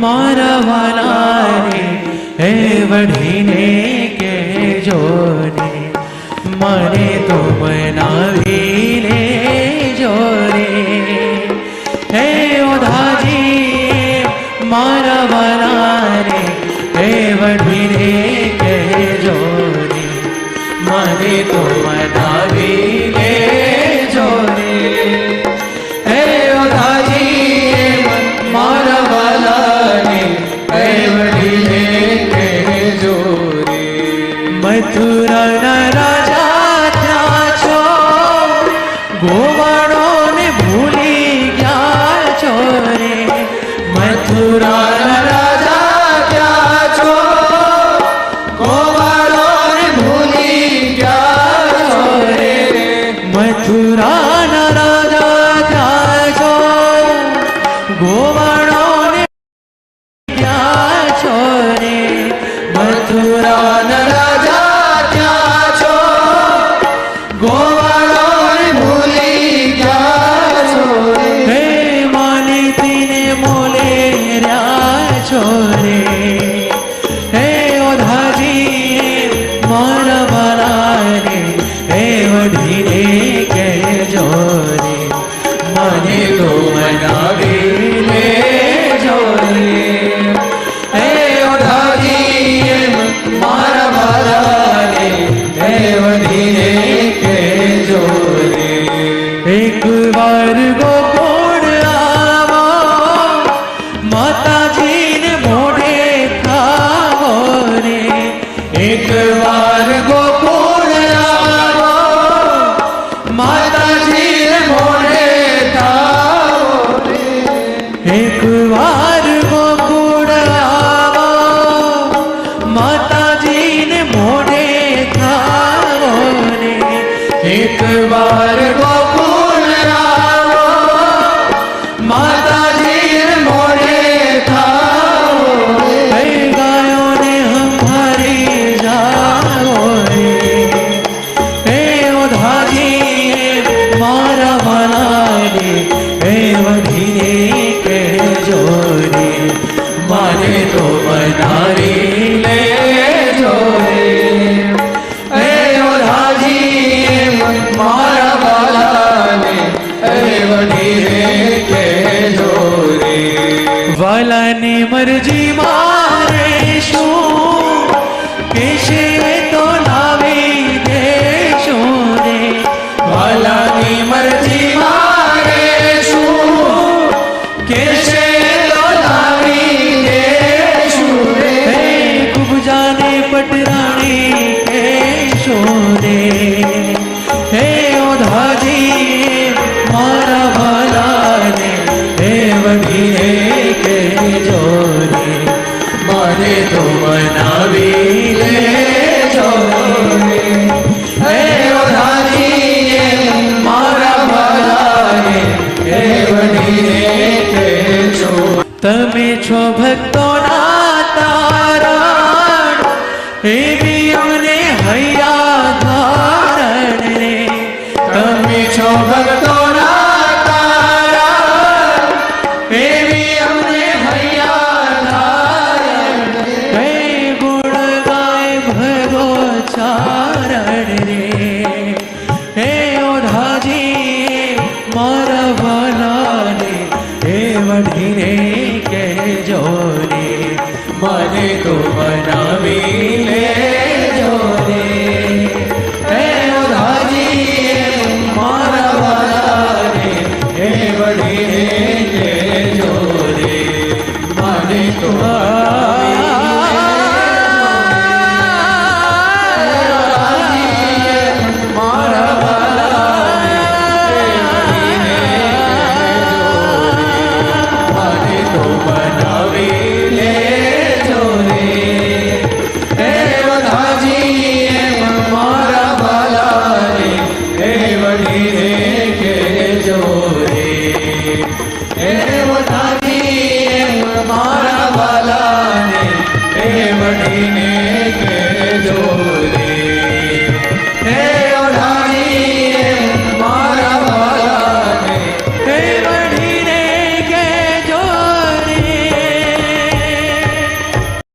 મારા વાલાને હે વઢીને કહેજો ને મને તો મનાવી લેજો રે હે ઓધાજી મારા વાલાને હે વઢીને કહેજો ને મને તો મનાવી લેજો રે હે ઓધાજી મારા વાલાને હે વઢીને કહેજો રે મથુરાના રાજા ત્યાં છો ગોવાળોને ભૂલી ગયા છો રે મથુરાના રાજા ત્યાં છો ગોવાળોને ભૂલી ગયા છો રે મથુરાના રાજા ત્યાં છો ગોવાળોને ગયા છો રે મથુરાના રાજા ત્યાં છો ગોવાળોને ભૂલી ગયા છો હે માલિતીને મોલે રહ્યા છો રે હે ઓધાજી મારા વાલાને હે વઢીને કહેજો રે મને તો મનાવી લેજો રે હે ઓધાજી મારા વાલાને હે વઢીને કહેજો રે એક વાર ગોકુળ આવો માતાજીને મોઢે ખાવો રે એક વાર ગોકુળ આવો માતાજીને મોઢે ખાવો રે એક વાર ગોકુળ આવો માતાજીને મોઢે ખાવો રે એક વાર ગોકુળ આવો માતાજીને મોઢે ખાવો હે ગાયોને હંભારી જાઓ રે હે ઓધાજી મારા વાલાને હે વઢીને કહેજો રે મને તો બનાવી લેજો રે હે ઓધાજી મારા વાલાને હે વઢીને કહેજો રે વાલાની મરજી મારે શું કેશે તો લાવી દેશું રે વાલાની મરજી મારે શું કેશે તો લાવી દેશું રે હે કુબજાને પટરાણી કહેશું રે હે ઓધાજી મારા વાલાને હે વઢીને કહેજો રે મને તો મનાવી લેજો રે હે ઓધાજી મારા વાલાને હે વઢીને કહેજો તમે છો ભક્તોના તારણ એવી અમને હૈયા ધારણ રે તમે છો ભક્તોના તારણ એવી અમને હૈયા ધારણ હે ગુણ ગાય ભગો ચારણ રે હે ઓધાજી મારા વાલાને હે વઢીને કહેજો રે મને તો બનાવી લેજો રે હે ઓધાજી મારા વાલાને હે વઢીને કહેજો રે મને તો મારા વાલાને હે વઢીને મને તો બનાવી લેજો રે હે ઓધાજી મારા વાલાને હે વઢીને કહેજો રે હે ઓધાજી મારા વાલા